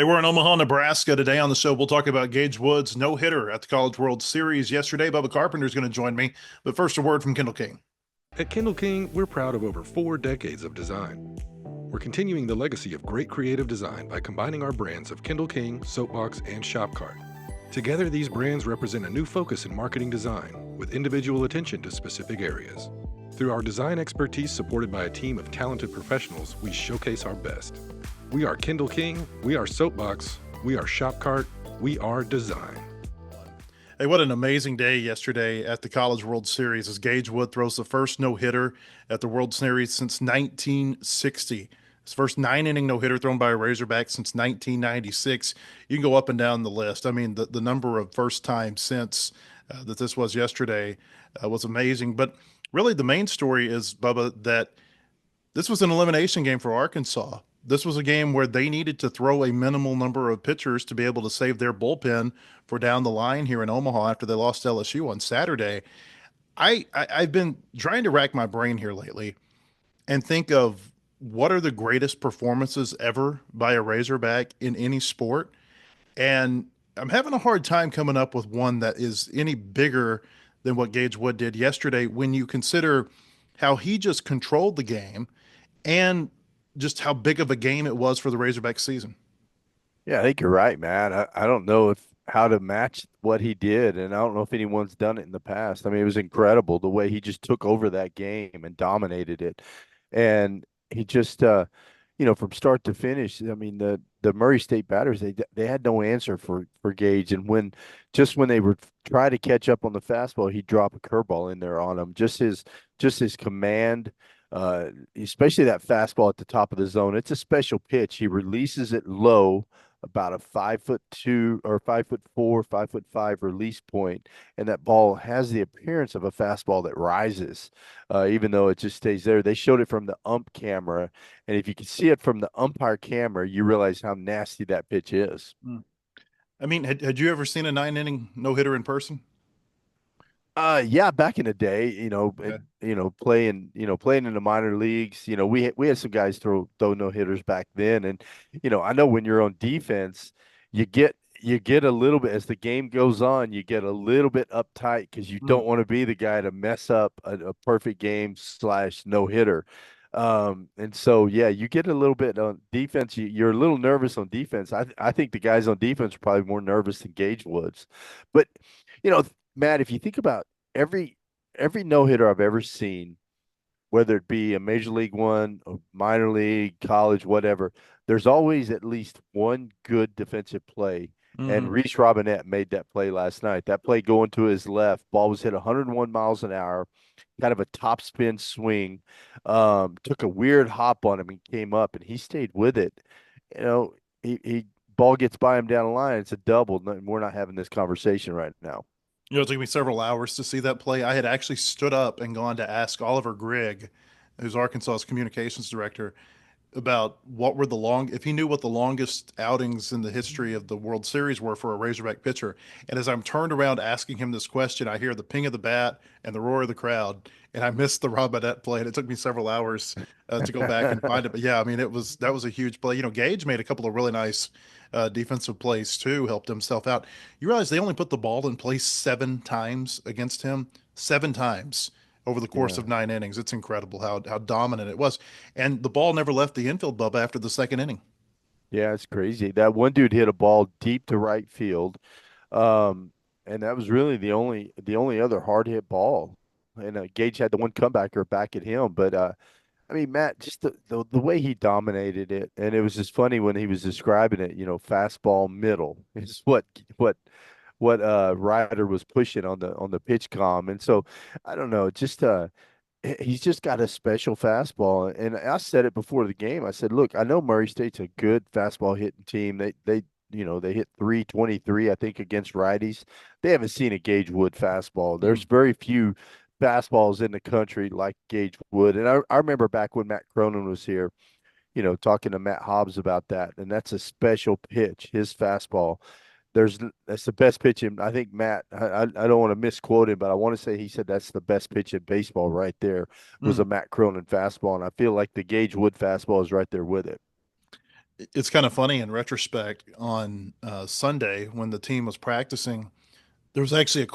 Hey, we're in Omaha, Nebraska today on the show. We'll talk about Gage Wood's no-hitter at the College World Series yesterday. Bubba Carpenter is going to join me. But first, a word from Kendall King. At Kendall King, we're proud of over 4 decades of design. We're continuing the legacy of great creative design by combining our brands of Kendall King, Soapbox, and Shopcart. Together, these brands represent a new focus in marketing design with individual attention to specific areas. Through our design expertise supported by a team of talented professionals, we showcase our best. We are Kendall King, we are Soapbox, we are Shopcart, we are design. Hey, what an amazing day yesterday at the College World Series as Gage Wood throws the first no-hitter at the World Series since 1960. His first nine-inning no-hitter thrown by a Razorback since 1996. You can go up and down the list. I mean, the number of first time since that this was yesterday was amazing. But really, the main story is, Bubba, that this was an elimination game for Arkansas. This was a game where they needed to throw a minimal number of pitchers to be able to save their bullpen for down the line here in Omaha after they lost to LSU on Saturday. I've been trying to rack my brain here lately and think of what are the greatest performances ever by a Razorback in any sport. And I'm having a hard time coming up with one that is any bigger than what Gage Wood did yesterday when you consider how he just controlled the game and just how big of a game it was for the Razorback season. Yeah, I think you're right, man. I don't know if how to match what he did, and I don't know if anyone's done it in the past. I mean, it was incredible the way he just took over that game and dominated it. And he just from start to finish, I mean, the Murray State batters, they had no answer for Gage. And when they were trying to catch up on the fastball, he'd drop a curveball in there on them. Just his command, especially that fastball at the top of the zone. It's a special pitch. He releases it low, about a 5'2" or 5'4", 5'5" release point, and that ball has the appearance of a fastball that rises, even though it just stays there. They showed it from the ump camera, and if you can see it from the umpire camera, you realize how nasty that pitch is. Mm. I mean, had you ever seen a nine-inning no-hitter in person? Yeah, back in the day, Okay. playing in the minor leagues, we had some guys throw no hitters back then, and I know when you're on defense, you get a little bit as the game goes on, you get a little bit uptight because you Mm. don't want to be the guy to mess up a perfect game slash no hitter. And so yeah, you get a little bit on defense. You're a little nervous on defense. I think the guys on defense are probably more nervous than Gage Woods, but you know, Matt, if you think about every every no hitter I've ever seen, whether it be a major league one, a minor league, college, whatever, there's always at least one good defensive play. And Hmm. Reese Robinette made that play last night. That play going to his left, ball was hit 101 miles an hour, kind of a top spin swing. Took a weird hop on him and came up, and he stayed with it. You know, he ball gets by him down the line. It's a double. And we're not having this conversation right now. It took me several hours to see that play. I had actually stood up and gone to ask Oliver Grigg, who's Arkansas's communications director, about what were the long if he knew what the longest outings in the history of the World Series were for a Razorback pitcher. And as I'm turned around asking him this question, I hear the ping of the bat and the roar of the crowd, and I missed the Robinette play. And it took me several hours to go back and find it. But yeah, I mean, that was a huge play. Gage made a couple of really nice defensive plays too, helped himself out. You realize they only put the ball in place 7 times against him, 7 times over the course Yeah. of 9 innings. It's incredible how dominant it was. And the ball never left the infield, Bubba, after the second inning. Yeah, it's crazy. That one dude hit a ball deep to right field. Um, and that was really the only other hard hit ball. And Gage had the one comebacker back at him. But I mean, Matt, just the way he dominated it, and it was just funny when he was describing it, fastball middle is what Ryder was pushing on the pitch com. And so I don't know, just he's just got a special fastball. And I said it before the game. I said, look, I know Murray State's a good fastball hitting team. They hit 323, I think, against righties. They haven't seen a Gage Wood fastball. There's Mm. very few fastballs in the country like Gage Wood. And I remember back when Matt Cronin was here, talking to Matt Hobbs about that. And that's a special pitch, his fastball. That's the best pitch in, I think Matt, I don't want to misquote him, but I want to say he said that's the best pitch in baseball right there was Mm. a Matt Cronin fastball. And I feel like the Gage Wood fastball is right there with it. It's kind of funny in retrospect on Sunday when the team was practicing. There was actually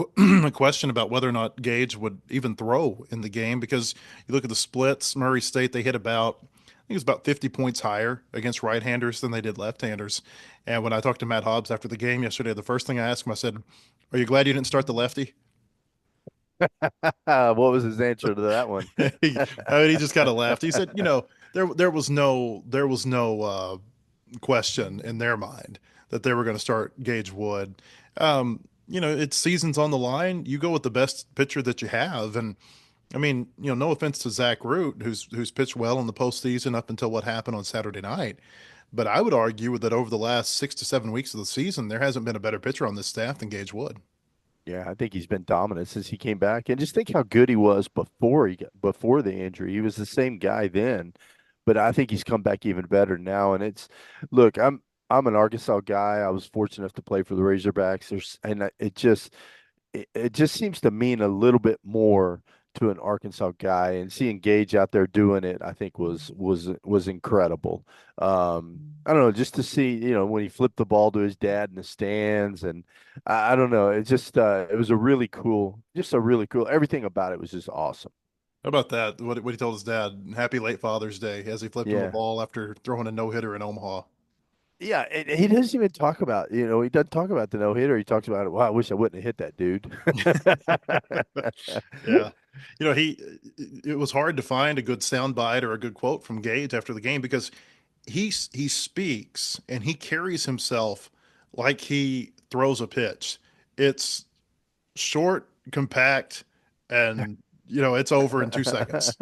a question about whether or not Gage would even throw in the game because you look at the splits. Murray State, they hit about, I think it was about 50 points higher against right-handers than they did left-handers. And when I talked to Matt Hobbs after the game yesterday, the first thing I asked him, I said, "Are you glad you didn't start the lefty?" What was his answer to that one? He just kind of laughed. He said, there was no question in their mind that they were going to start Gage Wood. It's seasons on the line. You go with the best pitcher that you have, and I mean, no offense to Zach Root, who's pitched well in the postseason up until what happened on Saturday night, but I would argue that over the last 6 to 7 weeks of the season, there hasn't been a better pitcher on this staff than Gage Wood. Yeah, I think he's been dominant since he came back. And just think how good he was before the injury. He was the same guy then, but I think he's come back even better now. And look, I'm an Arkansas guy. I was fortunate enough to play for the Razorbacks. It just seems to mean a little bit more to an Arkansas guy, and seeing Gage out there doing it, I think was incredible. I don't know, just to see, when he flipped the ball to his dad in the stands, and I don't know, it was a really cool, just a really cool. Everything about it was just awesome. How about that? What he told his dad? Happy late Father's Day as he flipped him the Yeah. ball after throwing a no hitter in Omaha. Yeah, and he doesn't even talk about, he doesn't talk about the no hitter. He talks about it. Wow, I wish I wouldn't have hit that dude. Yeah. It was hard to find a good soundbite or a good quote from Gage after the game because he speaks and he carries himself like he throws a pitch. It's short, compact, and it's over in 2 seconds.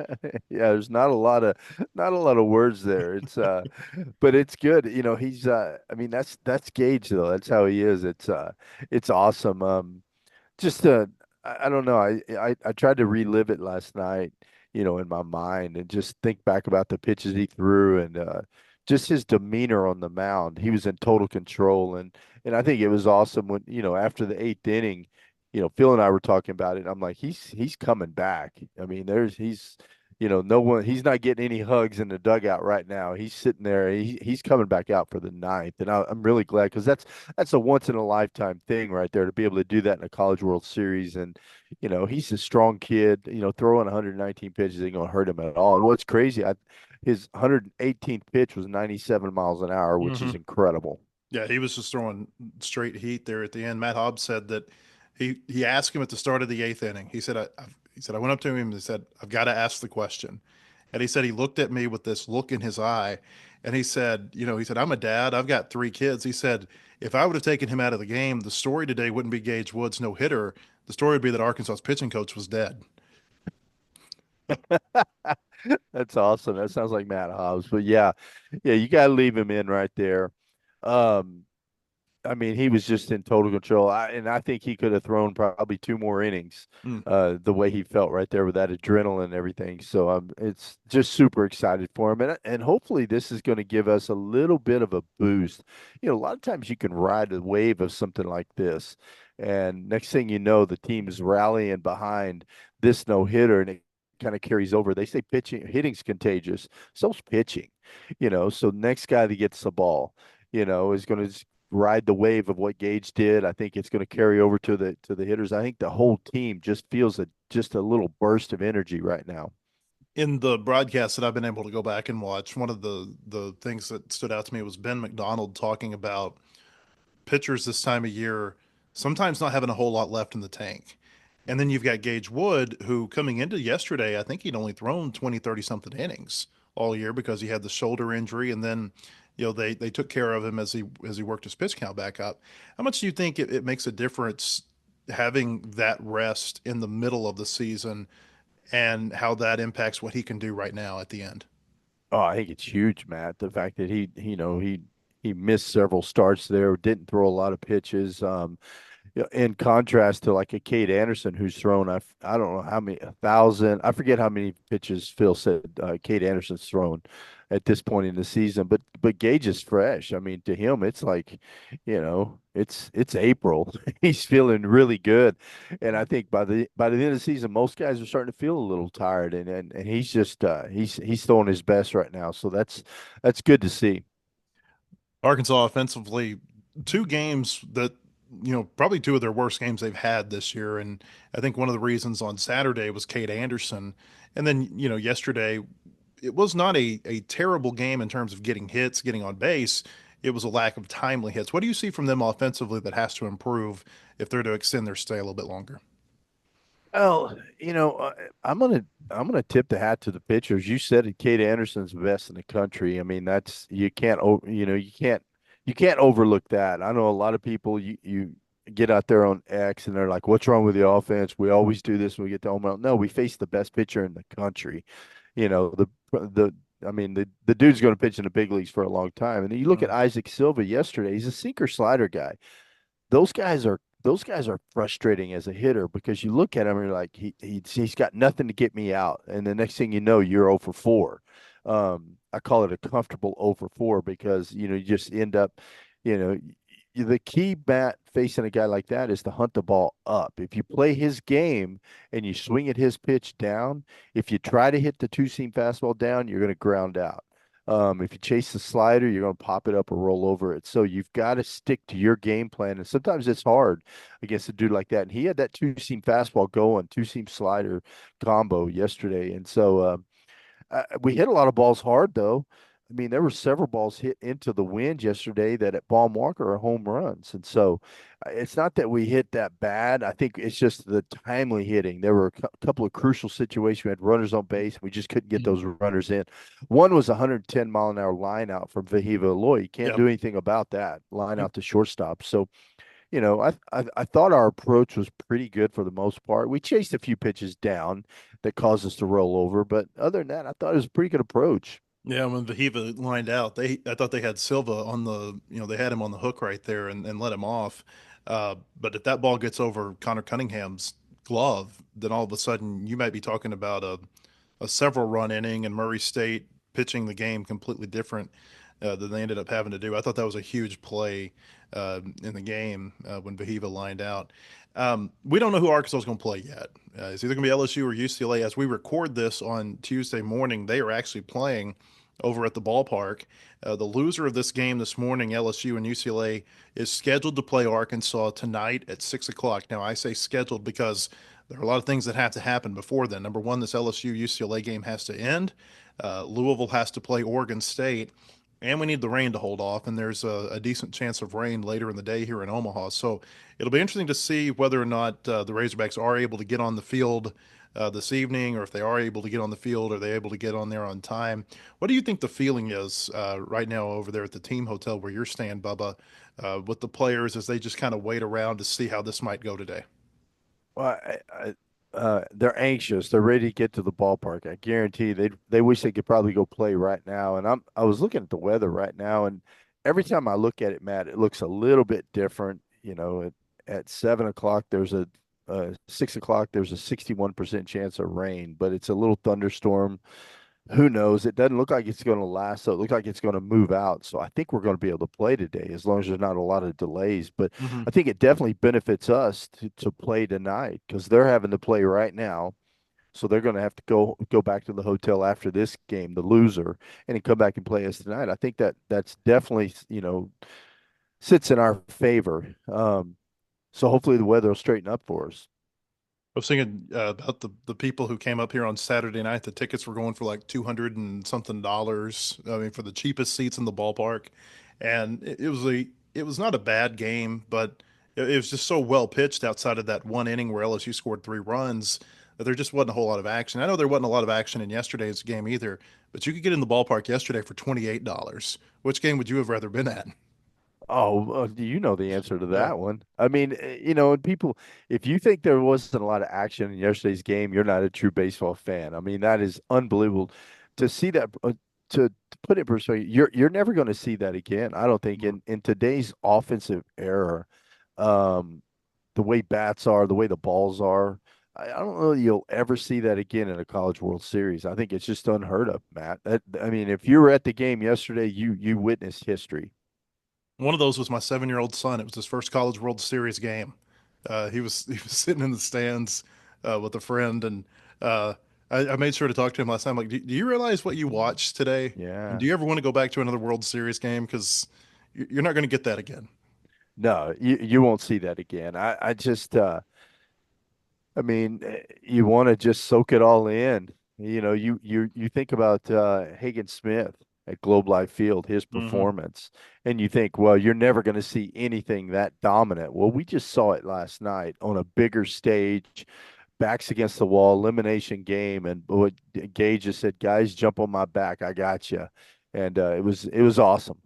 Yeah, there's not a lot of words there. But it's good. I mean, that's Gage though. That's how he is. It's awesome. Just I don't know. I tried to relive it last night, in my mind, and just think back about the pitches he threw, and just his demeanor on the mound. He was in total control, and I think it was awesome when, after the eighth inning, Phil and I were talking about it. I'm like, he's coming back. I mean, no one, he's not getting any hugs in the dugout right now. He's sitting there. He's coming back out for the ninth, and I'm really glad, because that's a once in a lifetime thing right there, to be able to do that in a College World Series. And he's a strong kid. Throwing 119 pitches ain't gonna hurt him at all. And what's crazy, his 118th pitch was 97 miles an hour, which Hmm. is incredible. Yeah, he was just throwing straight heat there at the end. Matt Hobbs said that he asked him at the start of the eighth inning. He said I went up to him and said, "I've got to ask the question." And he said he looked at me with this look in his eye, and he said, "I'm a dad. I've got 3 kids." He said, "If I would have taken him out of the game, the story today wouldn't be Gage Wood's no hitter. The story would be that Arkansas's pitching coach was dead." That's awesome. That sounds like Matt Hobbs. But yeah, yeah, you got to leave him in right there. Um, I mean, he was just in total control. And I think he could have thrown probably 2 more innings, Mm. the way he felt right there with that adrenaline and everything. So it's just super excited for him. And hopefully this is going to give us a little bit of a boost. A lot of times you can ride a wave of something like this. And next thing you know, the team is rallying behind this no hitter, and it kind of carries over. They say hitting's contagious. So's pitching, so next guy that gets the ball, is going to ride the wave of what Gage did. I think it's going to carry over to the hitters. I think the whole team just feels just a little burst of energy right now. In the broadcast that I've been able to go back and watch, one of the things that stood out to me was Ben McDonald talking about pitchers this time of year sometimes not having a whole lot left in the tank. And then you've got Gage Wood, who coming into yesterday, I think he'd only thrown 20, 30 something innings all year because he had the shoulder injury. And then, they took care of him as he worked his pitch count back up. How much do you think it makes a difference having that rest in the middle of the season and how that impacts what he can do right now at the end? Oh, I think it's huge, Matt. The fact that he missed several starts there, didn't throw a lot of pitches. Yeah, in contrast to like a Cade Anderson who's thrown, I don't know how many, 1,000, I forget how many pitches Phil said Cade Anderson's thrown at this point in the season, but Gage is fresh. I mean, to him, it's like, it's April. He's feeling really good, and I think by the end of the season, most guys are starting to feel a little tired, and he's just he's throwing his best right now. So that's good to see. Arkansas offensively, two games that, probably two of their worst games they've had this year. And I think one of the reasons on Saturday was Kate Anderson. And then, yesterday, it was not a terrible game in terms of getting hits, getting on base. It was a lack of timely hits. What do you see from them offensively that has to improve if they're to extend their stay a little bit longer? Well, I'm gonna tip the hat to the pitchers. You said it, Kate Anderson's the best in the country. I mean, that's you can't you can't overlook that. I know a lot of people you get out there on X and they're like, "What's wrong with the offense? We always do this when we get to home run." No, we face the best pitcher in the country. The I mean the dude's going to pitch in the big leagues for a long time. And then you look at Mm. Isaac Silva yesterday. He's a sinker slider guy. Those guys are frustrating as a hitter because you look at him and you're like he's got nothing to get me out, and the next thing you know you're 0 for 4. I call it a comfortable 0 for 4 because you just end up, you know, the key bat facing a guy like that is to hunt the ball up. If you play his game and you swing at his pitch down, if you try to hit the two seam fastball down, you're going to ground out. If you chase the slider, you're going to pop it up or roll over it. So you've got to stick to your game plan. And sometimes it's hard against a dude like that. And he had that two seam fastball going, two seam slider combo yesterday. And so we hit a lot of balls hard, though. I mean, there were several balls hit into the wind yesterday that at Baum Walker are home runs. And so it's not that we hit that bad. I think it's just the timely hitting. There were a couple of crucial situations. We had runners on base. We just couldn't get those runners in. One was a 110-mile-an-hour line out from Vahiva Loy. You can't Yeah. do anything about that line Yep. out to shortstop. So I thought our approach was pretty good for the most part. We chased a few pitches down that caused us to roll over, but other than that, I thought it was a pretty good approach. Yeah, when Vahiva lined out, I thought they had Silva on they had him on the hook right there and let him off. But if that ball gets over Connor Cunningham's glove, then all of a sudden you might be talking about a several run inning and Murray State pitching the game completely different than they ended up having to do. I thought that was a huge play in the game when Vahiva lined out. We don't know who Arkansas is going to play yet. It's either going to be LSU or UCLA. As we record this on Tuesday morning, they are actually playing over at the ballpark. The loser of this game this morning, LSU and UCLA, is scheduled to play Arkansas tonight at 6 o'clock. Now, I say scheduled because there are a lot of things that have to happen before then. Number one, this LSU UCLA game has to end. Louisville has to play Oregon State, and we need the rain to hold off. And there's a decent chance of rain later in the day here in Omaha. So it'll be interesting to see whether or not the Razorbacks are able to get on the field this evening, or if they are able to get on the field, are they able to get on there on time? What do you think the feeling is right now over there at the team hotel where you're staying, Bubba, with the players as they just kind of wait around to see how this might go today? Well, they're anxious. They're ready to get to the ballpark. I guarantee they wish they could probably go play right now. And I was looking at the weather right now, and every time I look at it, Matt, it looks a little bit different. At 7 o'clock, there's a 6 o'clock, there's a 61% chance of rain, but it's a little thunderstorm. Who knows? It doesn't look like it's going to last, so it looks like it's going to move out. So I think we're going to be able to play today as long as there's not a lot of delays. But Hmm. I think it definitely benefits us to play tonight because they're having to play right now. So they're going to have to go back to the hotel after this game, the loser, and then come back and play us tonight. I think that's definitely, sits in our favor. So hopefully the weather will straighten up for us. I was thinking about the people who came up here on Saturday night. The tickets were going for like 200 and something dollars. I mean, for the cheapest seats in the ballpark, and it was not a bad game, but it was just so well pitched outside of that one inning where LSU scored 3 runs that there just wasn't a whole lot of action. I know there wasn't a lot of action in yesterday's game either, but you could get in the ballpark yesterday for $28. Which game would you have rather been at? Oh, do you know the answer to Yeah. that one? I mean, and people, if you think there wasn't a lot of action in yesterday's game, you're not a true baseball fan. I mean, that is unbelievable to see that. To put it in perspective, you're never going to see that again. I don't think in today's offensive era, um, the way bats are, the way the balls are. I don't know you'll ever see that again in a College World Series. I think it's just unheard of, Matt. I mean, if you were at the game yesterday, you witnessed history. One of those was my 7-year-old son. It was his first College World Series game. He was sitting in the stands with a friend, and uh, I made sure to talk to him last time. Like, do you realize what you watched today? And do Yeah. you ever want to go back to another World Series game? Because You're not going to get that again. No, you won't see that again. I just I mean, you want to just soak it all in. You think about Hagen Smith at Globe Life Field, his Hmm. performance, and you think, well, you're never going to see anything that dominant. Well, we just saw it last night on a bigger stage, backs against the wall, elimination game, and what Gage just said, guys, jump on my back, I got you, and it was awesome.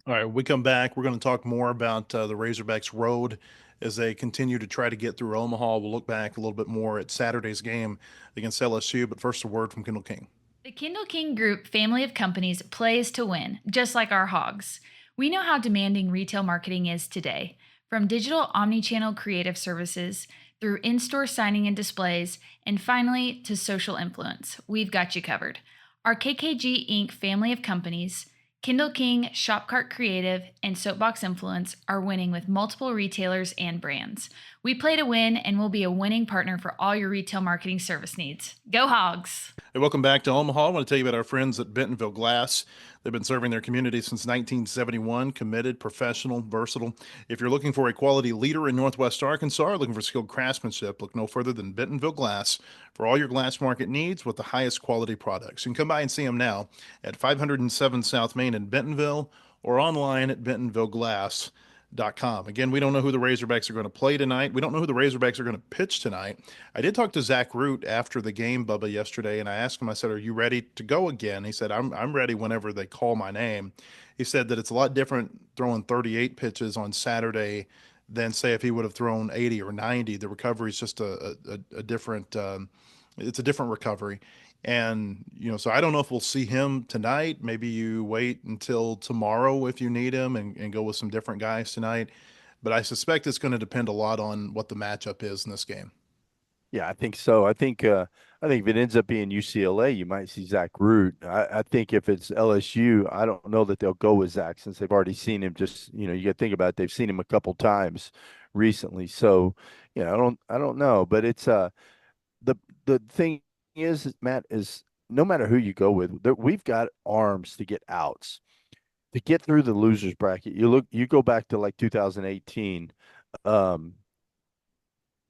All right, when we come back, we're going to talk more about the Razorbacks road as they continue to try to get through Omaha. We'll look back a little bit more at Saturday's game against LSU, but first, a word from Kendall King. The Kindle King Group family of companies plays to win, just like our hogs. We know how demanding retail marketing is today. From digital omni-channel creative services through in-store signing and displays, and finally to social influence, we've got you covered. Our KKG Inc. family of companies, Kindle King, Shopcart Creative, and Soapbox Influence are winning with multiple retailers and brands. We play to win and will be a winning partner for all your retail marketing service needs. Go Hogs! Hey, welcome back to Omaha. I want to tell you about our friends at Bentonville Glass. They've been serving their community since 1971, committed, professional, versatile. If you're looking for a quality leader in Northwest Arkansas, or looking for skilled craftsmanship, look no further than Bentonville Glass for all your glass market needs with the highest quality products. You can come by and see them now at 507 South Main in Bentonville or online at bentonvilleglass.com. Again, we don't know who the Razorbacks are going to play tonight. We don't know who the Razorbacks are going to pitch tonight. I did talk to Zach Root after the game, Bubba, yesterday, and I asked him, I said, "Are you ready to go again?" He said, I'm ready whenever they call my name. He said that it's a lot different throwing 38 pitches on Saturday than, say, if he would have thrown 80 or 90. The recovery is just a different, it's a different recovery. And, so I don't know if we'll see him tonight. Maybe you wait until tomorrow if you need him and go with some different guys tonight. But I suspect it's going to depend a lot on what the matchup is in this game. Yeah, I think so. I think if it ends up being UCLA, you might see Zach Root. I think if it's LSU, I don't know that they'll go with Zach since they've already seen him. Just you got to think about it, they've seen him a couple times recently. So I don't know, but it's the the thing is, Matt, is no matter who you go with, we've got arms to get outs to get through the losers bracket. You go back to like 2018. Um,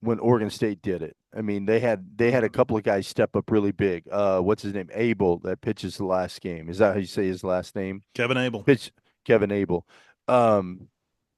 when Oregon State did it. I mean, they had a Mhm. couple of guys step up really big. What's his name? Abel that pitches the last game. Is that how you say his last name? Kevin Abel. Pitch Kevin Abel. Um,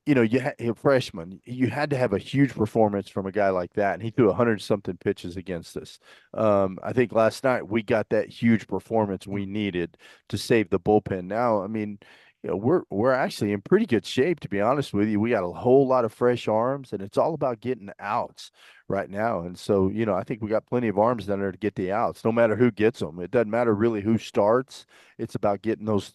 a freshman. You had to have a huge performance from a guy like that, and he threw 100 something pitches against us. I think last night we got that huge performance we needed to save the bullpen. Now, I mean, we're actually in pretty good shape, to be honest with you. We got a whole lot of fresh arms, and it's all about getting outs right now. And so, I think we got plenty of arms down there to get the outs, no matter who gets them. It doesn't matter really who starts. It's about getting those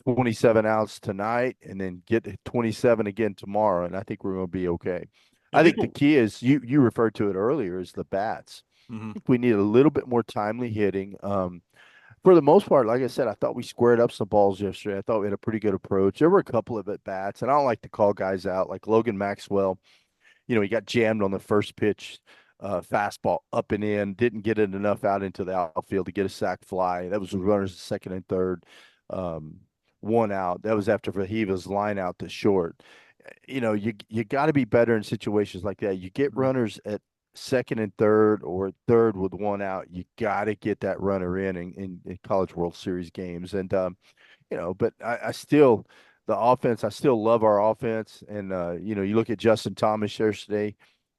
27 outs tonight and then get to 27 again tomorrow. And I think we're going to be okay. Yeah, I think the people. key is you referred to it earlier is the bats. I Mhm. think we need a little bit more timely hitting. For the most part, like I said, I thought we squared up some balls yesterday. I thought we had a pretty good approach. There were a couple of at bats, and I don't like to call guys out like Logan Maxwell. He got jammed on the first pitch, fastball up and in, didn't get it enough out into the outfield to get a sac fly. That was the runners at second and third. Um, One out. That was after Fajiva's line out to short. You got to be better in situations like that. You get Mhm. runners at second and third or third with one out. You got to get that runner in College World Series games. And but I still the offense. I still love our offense. And you look at Justin Thomas yesterday,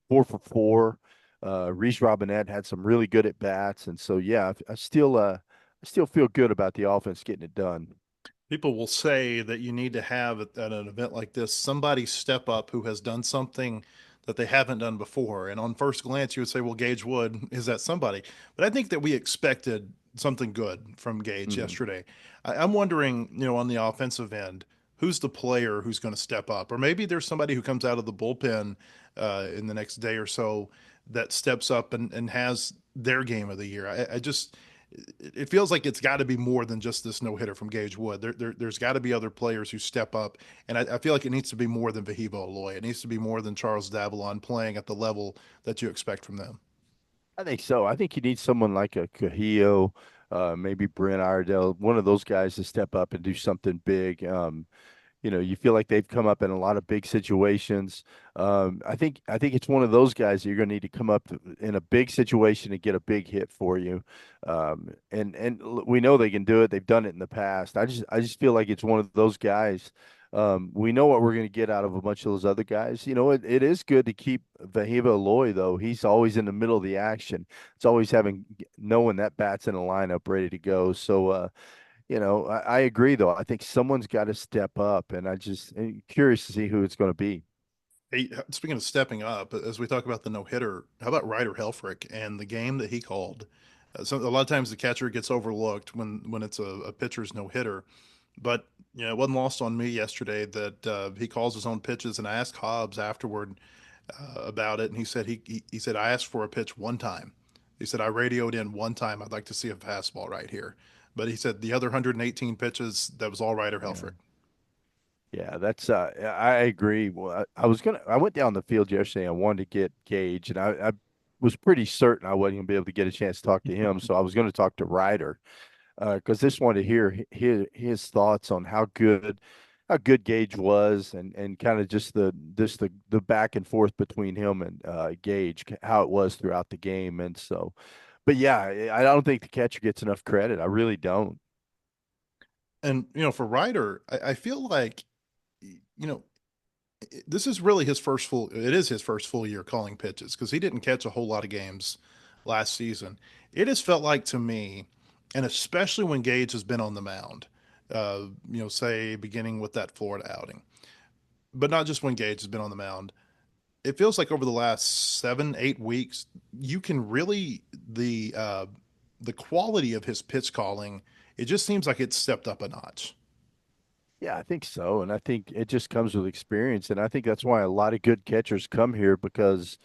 4 for 4. Reese Robinette had some really good at bats, and so yeah, I still feel good about the offense getting it done. People will say that you need to have at an event like this somebody step up who has done something that they haven't done before. And on first glance, you would say, well, Gage Wood is that somebody. But I think that we expected something good from Gage Hmm. yesterday. I'm wondering, on the offensive end, who's the player who's going to step up? Or maybe there's somebody who comes out of the bullpen in the next day or so that steps up and has their game of the year. I just it feels like it's got to be more than just this no hitter from Gage Wood. There's got to be other players who step up, and I feel like it needs to be more than Vahibo Aloy. It needs to be more than Charles Davalon playing at the level that you expect from them. I think so. I think you need someone like a Cahillo, maybe Brent Iredell, one of those guys to step up and do something big. You feel like they've come up in a lot of big situations. I think it's one of those guys that you're going to need to come in a big situation to get a big hit for you. And we know they can do it. They've done it in the past. I just feel like it's one of those guys. We know what we're going to get out of a bunch of those other guys. It is good to keep Vahiba Aloy though. He's always in the middle of the action. It's always knowing that bat's in a lineup ready to go. So I agree though. I think someone's got to step up, and I'm curious to see who it's going to be. Hey, speaking of stepping up, as we talk about the no hitter, how about Ryder Helfrich and the game that he called? A lot of times the catcher gets overlooked when it's a pitcher's no hitter, but it wasn't lost on me yesterday that he calls his own pitches. And I asked Hobbs afterward about it, and he said I asked for a pitch one time. He said I radioed in one time. I'd like to see a fastball right here, but he said the other 118 pitches that was all Ryder Yeah. Helfrich. Yeah, I agree. Well, I went down the field yesterday. I wanted to get Gage, and I was pretty certain I wasn't gonna be able to get a chance to talk to him. So I was going to talk to Ryder, because just wanted to hear his thoughts on how good Gage was, and kind of just the back and forth between him and Gage, how it was throughout the game. And so, but yeah, I don't think the catcher gets enough credit. I really don't. And for Ryder, I feel like you know this is really his first full it is his first full year calling pitches because he didn't catch a whole lot of games last season. It has felt like to me, and especially when Gage has been on the mound, say beginning with that Florida outing, but not just when Gage has been on the mound. It feels like over the last 7, 8 weeks, you can really the quality of his pitch calling. It just seems like it's stepped up a notch. Yeah, I think so. And I think it just comes with experience. And I think that's why a lot of good catchers come here, because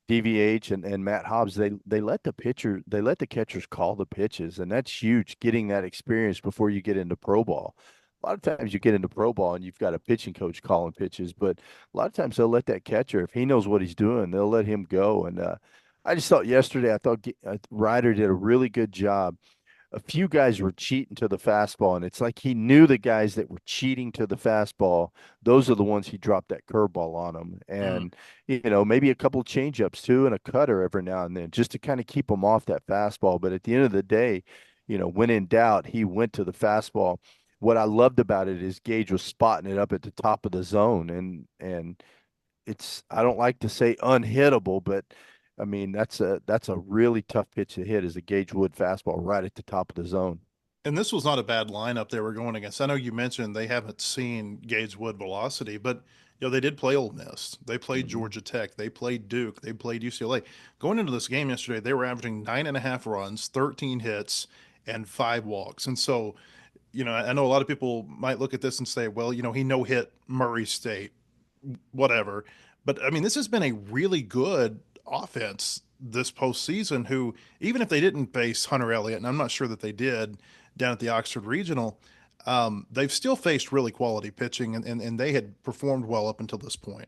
DVH and Matt Hobbs, they let the catchers call the pitches. And that's huge, getting that experience before you get into pro ball. A lot of times you get into pro ball and you've got a pitching coach calling pitches, but a lot of times they'll let that catcher, if he knows what he's doing, they'll let him go. And I just thought yesterday, I thought Ryder did a really good job. A few guys were cheating to the fastball, and it's like he knew the guys that were cheating to the fastball. Those are the ones he dropped that curveball on them, Mm. and maybe a couple changeups too, and a cutter every now and then, just to kind of keep them off that fastball. But at the end of the day, when in doubt, he went to the fastball. What I loved about it is Gage was spotting it up at the top of the zone, and it's, I don't like to say unhittable, but I mean that's a really tough pitch to hit, is a Gage Wood fastball right at the top of the zone. And this was not a bad lineup they were going against. I know you mentioned they haven't seen Gage Wood velocity, but they did play Ole Miss. They played Hmm. Georgia Tech. They played Duke. They played UCLA. Going into this game yesterday, they were averaging 9.5 runs, 13 hits, and 5 walks. And so, I know a lot of people might look at this and say, well, he no hit Murray State, whatever. But I mean, this has been a really good offense this postseason. Who, even if they didn't face Hunter Elliott, and I'm not sure that they did down at the Oxford Regional, they've still faced really quality pitching, and they had performed well up until this point.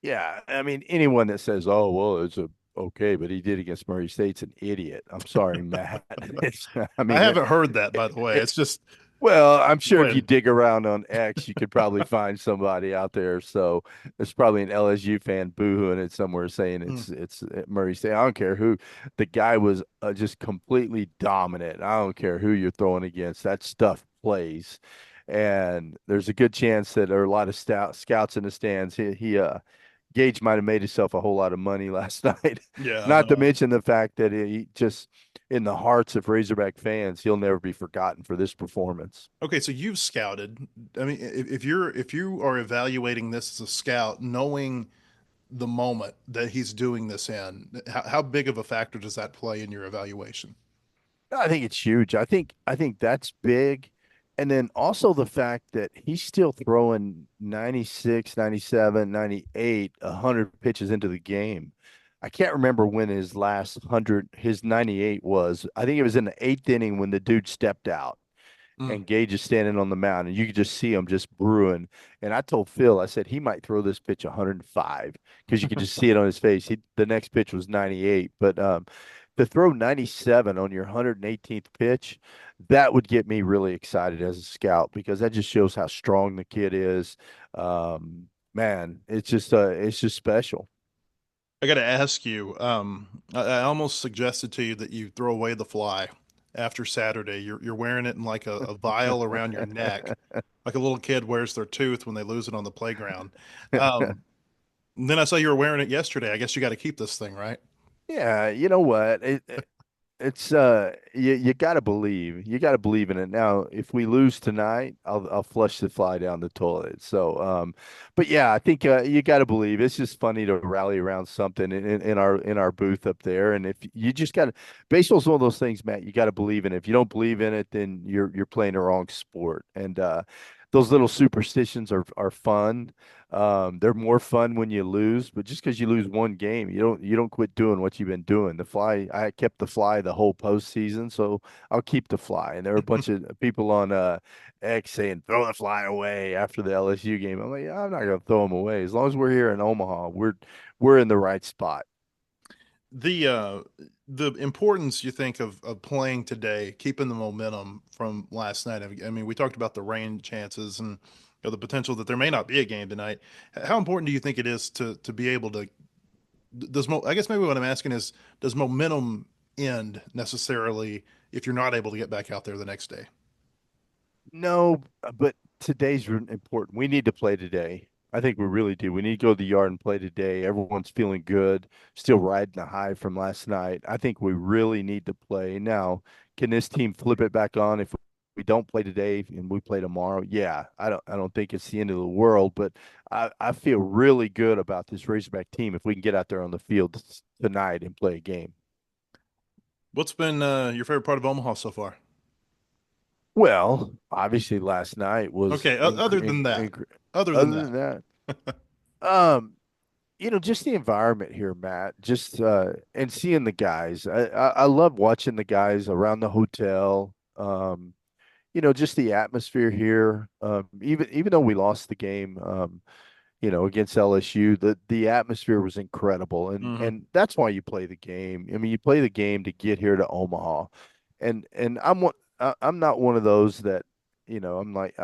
Yeah, I mean anyone that says, "Oh, well, it's a okay, but he did against Murray State's an idiot." I'm sorry, Matt. I I mean, haven't heard that, by the way. It's just well, I'm sure go if you ahead. dig around on X, you could probably find somebody out there. So there's probably an LSU fan boohooing it somewhere, saying Hmm. it's Murray State. I don't care who. The guy was just completely dominant. I don't care who you're throwing against. That stuff plays, and there's a good chance that there are a lot of scouts in the stands. He Gage might have made himself a whole lot of money last night. Yeah, I Not to know. mention the fact that he just, in the hearts of Razorback fans, he'll never be forgotten for this performance. Okay, so you've scouted. I mean, if you are evaluating this as a scout, knowing the moment that he's doing this in, how big of a factor does that play in your evaluation? I think it's huge. I think that's big. And then also the fact that he's still throwing 96, 97, 98, 100 pitches into the game. I can't remember when his last 100, his 98 was. I think it was in the eighth inning when the dude stepped out. Mm. And Gage is standing on the mound, and you could just see him just brewing. And I told Phil, I said he might throw this pitch 105, because you could just see it on his face. The next pitch was 98, but to throw 97 on your 118th pitch, that would get me really excited as a scout because that just shows how strong the kid is. Man, it's just special. I got to ask you. I almost suggested to you that you throw away the fly after Saturday. You're wearing it in like a vial around your neck, like a little kid wears their tooth when they lose it on the playground. Um, then I saw you were wearing it yesterday. I guess you got to keep this thing, right? Yeah, you know what? It's you got to believe. You got to believe in it. Now, if we lose tonight, I'll flush the fly down the toilet. So but yeah, I think you got to believe. It's just funny to rally around something in our booth up there. And if you just got to baseball's one of those things, Matt, you got to believe in it. If you don't believe in it, then you're playing the wrong sport. And those little superstitions are fun. They're more fun when you lose, but just because you lose one game, you don't quit doing what you've been doing. The fly, I kept the fly the whole postseason, so I'll keep the fly. And there were a bunch of people on X saying throw the fly away after the LSU game. I'm like, yeah, I'm not gonna throw them away. As long as we're here in Omaha, we're in the right spot. The uh the importance you think of playing today, keeping the momentum from last night. I mean, we talked about the rain chances and the potential that there may not be a game tonight. How important do you think it is to be able to I guess maybe what I'm asking is, does momentum end necessarily if you're not able to get back out there the next day? No, but today's important. We need to play today. I think we really do. We need to go to the yard and play today. Everyone's feeling good, still riding the high from last night. I think we really need to play. Now, can this team flip it back on if we don't play today and we play tomorrow? Yeah, I don't think it's the end of the world, but I feel really good about this Razorback team if we can get out there on the field tonight and play a game. What's been your favorite part of Omaha so far? Well, obviously last night was Okay, other than other that, than that, um, just the environment here, Matt, just and seeing the guys. I love watching the guys around the hotel. Just the atmosphere here. Even though we lost the game, against LSU, the atmosphere was incredible, and hmm and that's why you play the game. I mean, you play the game to get here to Omaha, and I'm not one of those that, I'm like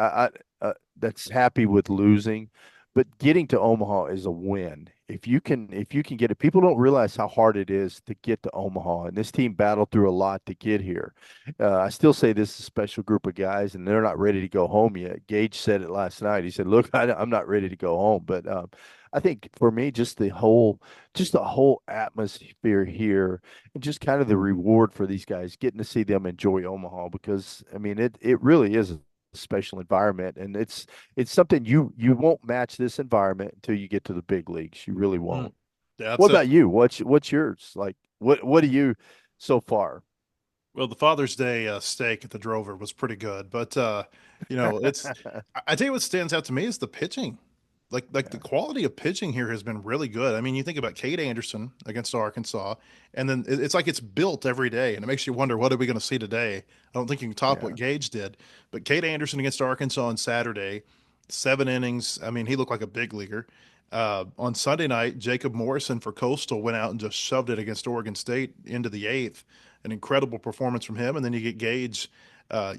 that's happy with losing, but getting to Omaha is a win. If you can get it, people don't realize how hard it is to get to Omaha, and this team battled through a lot to get here. I still say this is a special group of guys, and they're not ready to go home yet. Gage said it last night. He said, "Look, I'm not ready to go home." But I think for me, just the whole atmosphere here, and just kind of the reward for these guys, getting to see them enjoy Omaha, because I mean, it really is a special environment, and it's something you won't match this environment until you get to the big leagues. You really Mm. won't. Yeah, What that's it. about you? What's yours? Like what do you so far? Well, the Father's Day steak at the Drover was pretty good, but it's. I tell you what stands out to me is the pitching. Like the Yeah, quality of pitching here has been really good. I mean, you think about Cade Anderson against Arkansas, and then it's like it's built every day, and it makes you wonder what are we going to see today. I don't think you can top what yeah. Gage did, but Cade Anderson against Arkansas on Saturday, 7 innings. I mean, he looked like a big leaguer. On Sunday night, Jacob Morrison for Coastal went out and just shoved it against Oregon State into the eighth. An incredible performance from him, and then you get Gage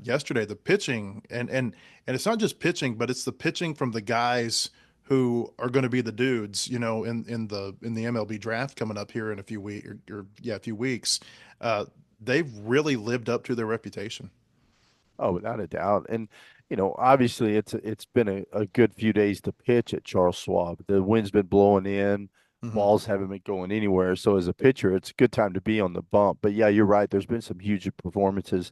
yesterday. The pitching and it's not just pitching, but it's the pitching from the guys who are going to be the dudes, in the MLB draft coming up here in a few weeks, or yeah, a few weeks. Uh, they've really lived up to their reputation. Oh, without a doubt. And obviously it's been a good few days to pitch at Charles Schwab. The wind's been blowing in, hmm balls haven't been going anywhere. So as a pitcher, it's a good time to be on the bump. But yeah, you're right. There's been some huge performances,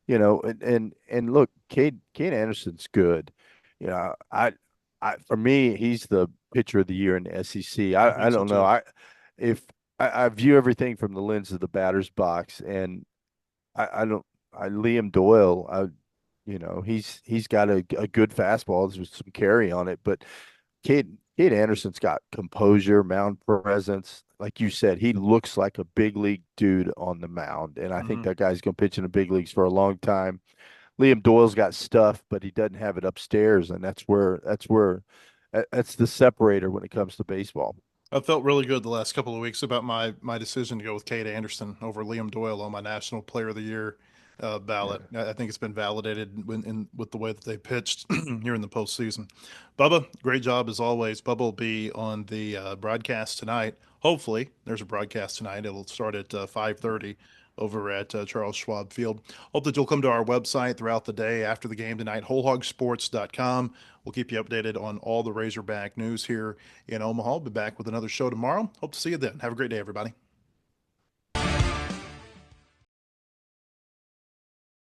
and look, Cade Anderson's good. You know, I for me, he's the pitcher of the year in the SEC. I I think so don't know. too. If I view everything from the lens of the batter's box, and I don't. Liam Doyle, he's got a good fastball. There's some carry on it, but Cade Anderson's got composure, mound presence. Like you said, he looks like a big league dude on the mound, and I think hmm that guy's gonna pitch in the big leagues for a long time. Liam Doyle's got stuff, but he doesn't have it upstairs, and that's the separator when it comes to baseball. I felt really good the last couple of weeks about my decision to go with Cade Anderson over Liam Doyle on my National Player of the Year ballot. Yeah. I think it's been validated with the way that they pitched here in the postseason. Bubba, great job as always. Bubba will be on the broadcast tonight. Hopefully, there's a broadcast tonight. It'll start at 5:30 over at Charles Schwab Field. Hope that you'll come to our website throughout the day after the game tonight, wholehogsports.com. We'll keep you updated on all the Razorback news here in Omaha. I'll be back with another show tomorrow. Hope to see you then. Have a great day, everybody.